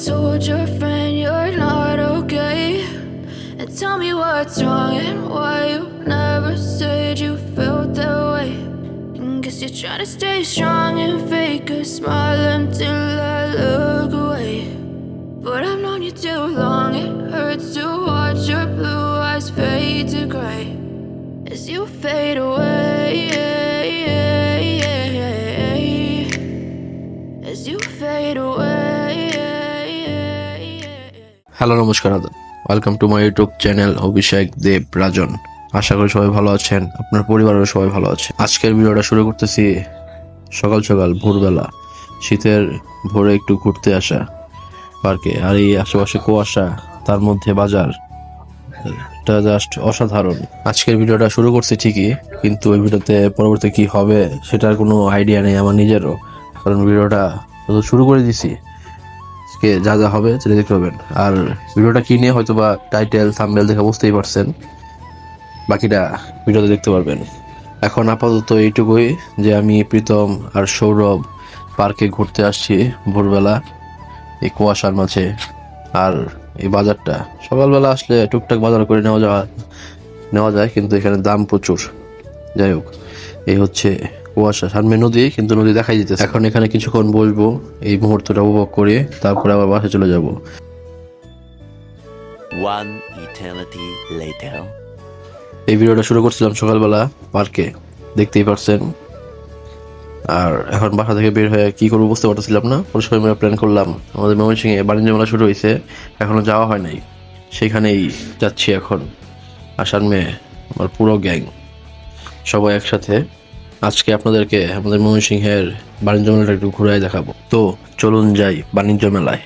told your friend you're not okay? And tell me what's wrong and why you never said you felt that way. And guess you're trying to stay strong and fake a smile until I look away. But I've known you too long, it hurts to watch your blue eyes fade to gray as you fade away, as you fade away. Hello নমস্কার আদাব, welcome to my YouTube channel Abhishek Dev Rajan. আশা করি সবাই ভালো আছেন, আপনার পরিবারের সবাই ভালো আছে। আজকের ভিডিওটা শুরু করতেছি সকাল সকাল ভোরবেলা, শীতের ভোরে একটু ঘুরতে আসা পার্কে। আর এই আশেপাশে কুয়াশা, তার মধ্যে বাজার, এটা জাস্ট অসাধারণ। আজকের ভিডিওটা শুরু করছি ঠিকই, কিন্তু ওই ভিডিওতে পরবর্তী কি হবে সেটার কোনো আইডিয়া নেই আমার নিজেরও, কারণ ভিডিওটা শুরু করে দিছি। যা যা হবে সেটা দেখতে পাবেন। আর ভিডিওটা কি নিয়ে হয়তো বা টাইটেল থাম্বনেল দেখে বুঝতেই পারছেন, বাকিটা ভিডিওতে দেখতে পারবেন। এখন আপাতত এইটুকুই যে আমি প্রীতম আর সৌরভ পার্কে ঘুরতে আসছি ভোরবেলা এই কুয়াশার মাঝে। আর এই বাজারটা সকালবেলা আসলে টুকটাক বাজার করে নেওয়া যায়, কিন্তু এখানে দাম প্রচুর। যাই হোক, এই হচ্ছে কুয়াশা, সামনে নদী, কিন্তু নদী দেখাই যেতেছে। এখন এখানে কিছুক্ষণ বসবো, এই মুহূর্তটা উপভোগ করে তারপরে আবার বাসে চলে যাব। One eternity later. এই ভিডিওটা শুরু করছিলাম সকালবেলা পার্কে, দেখতেই পারছেন। আর এখন বাসা থেকে বের হয়ে কি করবো বুঝতে পারতেছিলাম না। পরিষ্কার আমরা প্ল্যান করলাম, আমাদের ময়মনসিংহে বাণিজ্য মেলা শুরু হয়েছে, এখনো যাওয়া হয় নাই, সেখানেই যাচ্ছি এখন। আসার মেয়ে আমার পুরো গ্যাং সবাই একসাথে। আজকে আপনাদেরকে আমাদের ময়মনসিংহের বাণিজ্য মেলাটা একটু ঘুরাই দেখাবো। তো চলুন যাই বাণিজ্য মেলায়।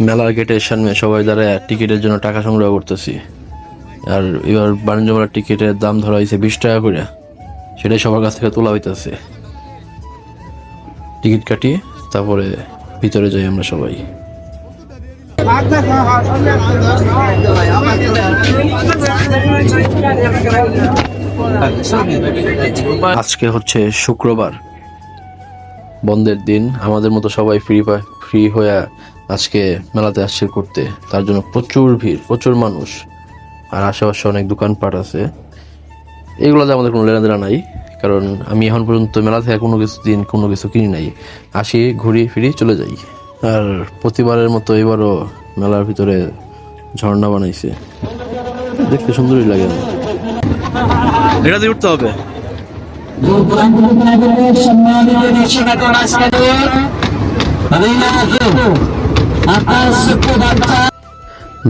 মেলার গেটের সামনে সবাই দাঁড়ায় টিকিটের জন্য টাকা সংগ্রহ করতেছি। আর এবার বাণিজ্য মেলার টিকিটের দাম ধরা হয়েছে 20 টাকা করে, সেটাই সবার কাছ থেকে তোলা হইতেছে। টিকিট কাটি তারপরে ভিতরে যাই আমরা সবাই। আজকে হচ্ছে শুক্রবার, বন্ধের দিন। আমাদের মতো সবাই ফ্রি হয়ে আজকে মেলাতে আসছে করতে, তার জন্য প্রচুর ভিড়, প্রচুর মানুষ। আর আশেপাশে অনেক দোকানপাট আছে, এগুলোতে আমাদের কোনো লেনাদেনা নাই, কারণ আমি এখন পর্যন্ত মেলা থেকে কোনো কিছু কিনি নাই। আসি, ঘুরি ফিরি, চলে যাই। আর প্রতিবারের মতো এবারও মেলার ভিতরে ঝর্ণা বানাইছে, দেখতে সুন্দরই লাগে। এটা দিয়ে উঠতে হবে।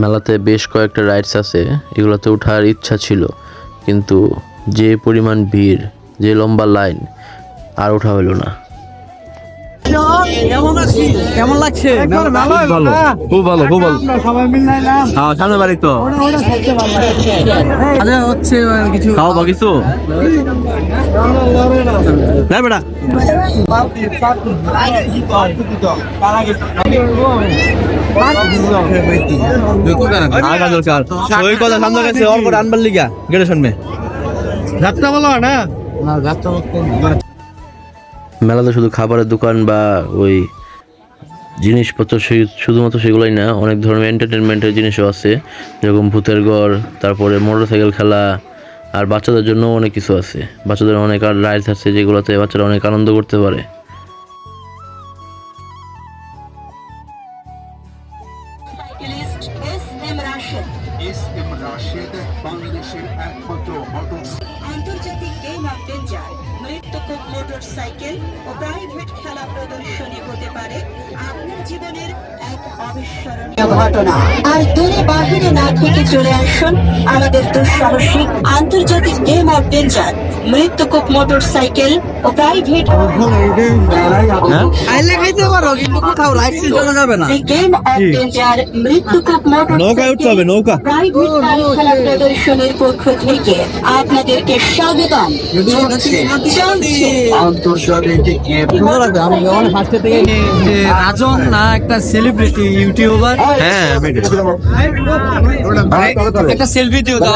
মেলাতে বেশ কয়েকটা রাইডস আছে, এগুলোতে ওঠার ইচ্ছা ছিল, কিন্তু যে পরিমাণ ভিড়, যে লম্বা লাইন, আর ওঠা হলো না। কেমন লাগছে? খুব ভালো, খুব ভালো। হ্যাঁ, সামনে বাড়ি তো হচ্ছে কিছু খাওয়া বা কিছু না বেটা। ওই কথা সামনে গেছে অল্প আনবার লিগা গেটের সামনে যাত্রা বলো না। মেলাতে শুধু খাবারের দোকান বা ওই জিনিসপত্র শুধুমাত্র সেগুলোই না, অনেক ধরনের এন্টারটেনমেন্টের জিনিসও আছে, যেরকম ভূতের ঘর, তারপরে মোটরসাইকেল খেলা, আর বাচ্চাদের জন্য অনেক কিছু আছে। বাচ্চাদের অনেক রাইডস আছে যেগুলোতে বাচ্চারা অনেক আনন্দ করতে পারে। আন্তর্জাতিক গেম অফ ডেঞ্জার মৃত্যুকূপ মোটরসাইকেল ও প্রাইভেট খেলা প্রদর্শনী হতে পারে আপনার জীবনের এক অবিস্মরণীয় ঘটনা। আর দূরে বাহিরে না থেকে চলে আসুন আমাদের দুঃসাহসিক আন্তর্জাতিক গেম অফ ডেঞ্জার মৃত্যুকূপ মোটরসাইকেল ও প্রাইভেট গেম অফ ডেঞ্জার মৃত্যুকূপ মোটরসাইকেল প্রাইভেট খেলা প্রদর্শনীর পক্ষ থেকে আপনাদেরকে স্বাগতম। সুন্দর লাগবে। আমি যখন ফার্স্টে থেকে যে রাজন না একটা সেলিব্রিটি ইউটিউবার, হ্যাঁ আমি এটা। একটা সেলফি দিও দাও।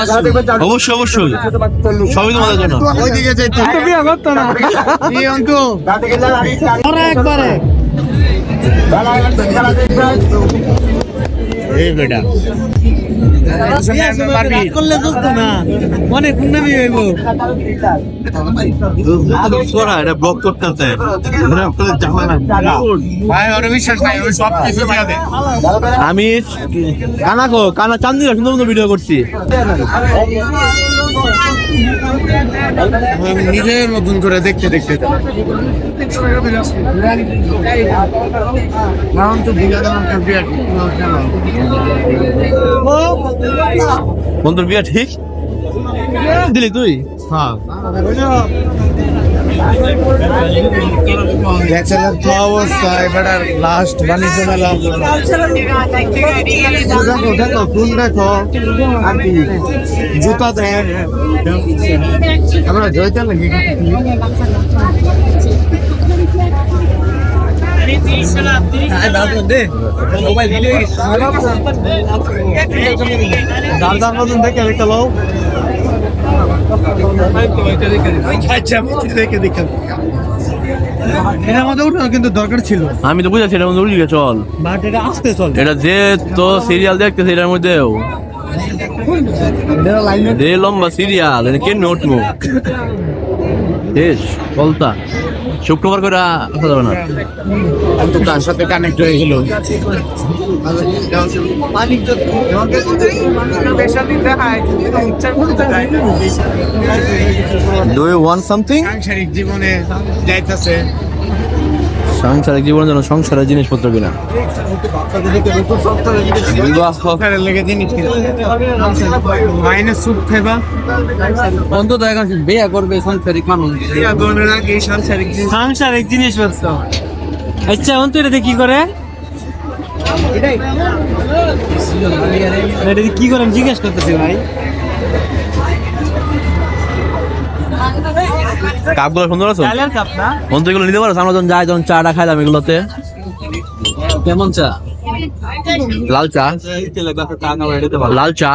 অবশ্যই অবশ্যই সবই তোমাদের জন্য। ওইদিকে যাইতে বিয়ে করতো না এই অঙ্কু ওরা একবারে এই বেটা করলে চলতো না অনেক উন্নতি হইব। এটা ব্লক করতেছে আমি কানা চান্দিরা সুন্দর সুন্দর ভিডিও করছি। নিজের মতন করে দেখতে দেখতে বন্ধুর বিয়া ঠিক দিলি তুই? হ্যাঁ অবস্থা এবার লাস্ট বাণিজ্য মেলা দেখো দেখো ফুল দেখো আর কি জুতা দেখ আমরা জয়তে লাগি দাদার মতন দেখে দেখে লো এটার মধ্যে উঠো কিন্তু দরকার ছিল। আমি তো বুঝাচ্ছি এটার মধ্যে উঠে চল, বাট এটা আসতে চল এটা যে তো সিরিয়াল দেখতেছে এটার মধ্যেও যে লম্বা সিরিয়াল এটা কেন উঠবো শেষ বলতা শুক্রবার করে আসা যাবে না। তো তার সাথে কানেক্ট হয়ে গেল। Do you want something? সাংসারিক জীবনে যাইতেছে সাংসারিক জীবনের জন্য সংসারের জিনিসপত্র কিনা লেগে জিনিস মাইনে সুপ খাইবা অন্তত এখন বিয়ে করবে সাংসারিক মানুষ সাংসারিক জিনিসপত্র। আচ্ছা অন্ত এটা কি করে এটা কি করে আমি জিজ্ঞেস করতেছি ভাই। কাপগুলো সুন্দর আছে বন্ধু, এগুলো নিতে পারো? আমরা যখন যাই যখন চাটা খাইলাম এগুলোতে। কেমন চা? লাল চা, লাল চা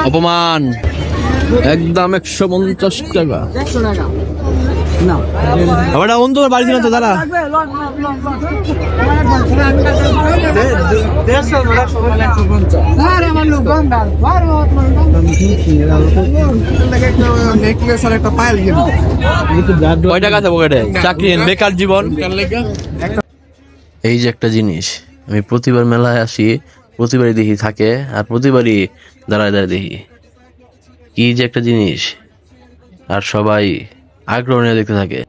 অপমান একদম 150 টাকা। আবার বন্ধু বাড়ি দিলাম তো দাদা কয় টাকা আছে পকেটে? চাকরি বেকার জীবন। এই যে একটা জিনিস আমি প্রতিবার মেলায় আসি, প্রতিবারই দেখি থাকে আর প্রতিবারই দাঁড়ায় দাঁড়ায় দেখি কি যে একটা জিনিস, আর সবাই আগ্রহ নিয়ে দেখতে থাকে।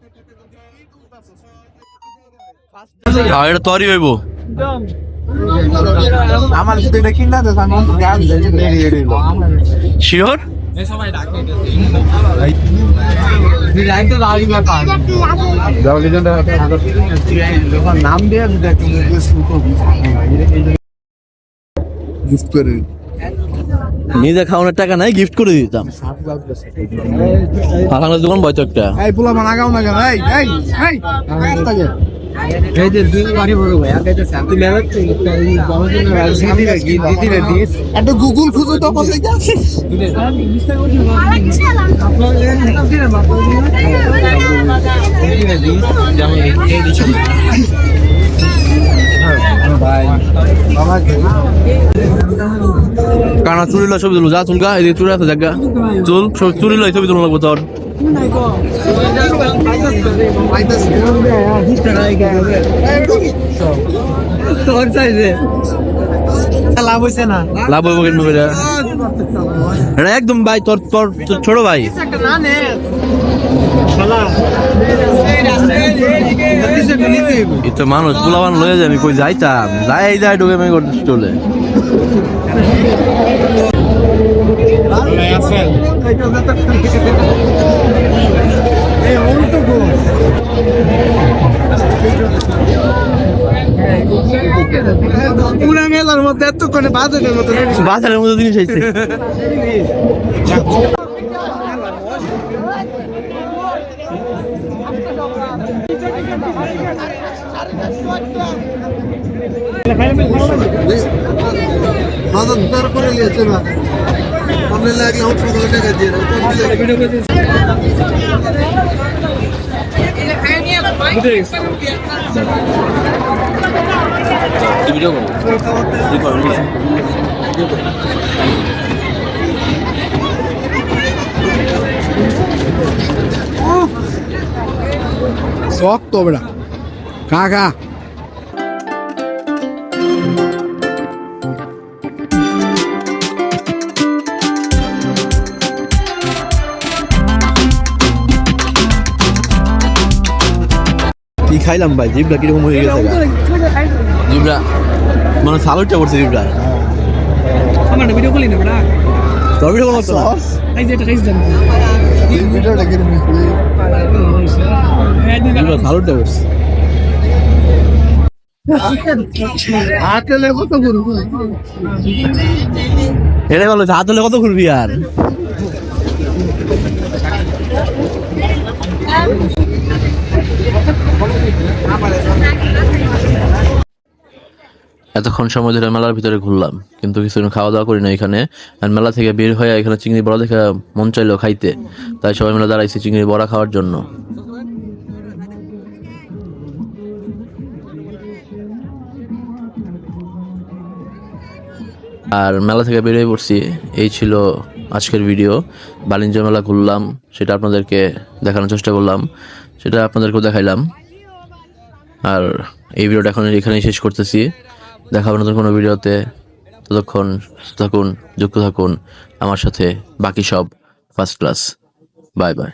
এটা তৈরি হইব আমার সাথে এটা কিনা তো শিওর। নাম দিয়ে নিজে খাওয়ানোর টাকা নাই, গিফট করে দিতাম। দোকান বয়তো একটা এই যে দুই বাড়ি বড় ভাই একটা গুগল খুঁজো তো কানা চুরি লয় ছবি তুলো, যা চুলকা এই চুরি আছে জায়গা চুল চুরি লয় ছবি তুলো লাগবো তোর। লাভ হয়েছে না, লাভ হইব কিন্তু এটা একদম ভাই তোর তোর ছোট ভাই। এই তো মানুষ পোলাবান লয়ে যায়, আমি কই যাইতাম যাই যাই ঢুকে আমি করতে চলে পুরা মেলার মধ্যে এতক্ষণে বাজারের মতো বাজারের মতো জিনিস হয়েছে। নজর ধর করে নিয়েছে না আপনি লাগলে হোক সকালে টাকা দিয়ে শক্ত হবে না কাকা কি খাইলাম ভাই জিভটা কিরকম হয়ে গেছে জিভটা মানে সালুটটা করছে জিভটা আমার ভিডিও কলি না বড়া তোর ভিডিও করছ এই যে এটা খাইছ জানো ভিডিওটা কিরকম জিভটা সালুটটা করছে হাতলে কত ঘুরবো এটা বলো হাতলে কত ঘুরবি আর এতক্ষণ সময় ধরে মেলার ভিতরে ঘুরলাম কিন্তু কিছু খাওয়া দাওয়া করি না এখানে। আর মেলা থেকে বের হয়ে এখানে চিংড়ি বড়া দেখে মন চাইলো খাইতে, তাই সবাই মিলে দাঁড়াইছি চিংড়ি বড়া খাওয়ার জন্য। আর মেলা থেকে বেরিয়ে পড়ছি। এই ছিল আজকের ভিডিও। বাণিজ্য মেলা ঘুরলাম, সেটা আপনাদেরকে দেখানোর চেষ্টা করলাম, সেটা আপনাদেরকেও দেখাইলাম। আর এই ভিডিওটা এখন এখানেই শেষ করতেছি। দেখা হবে নতুন কোনো ভিডিওতে। ততক্ষণ থাকুন, যুক্ত থাকুন আমার সাথে। বাকি সব ফার্স্ট ক্লাস। Bye bye.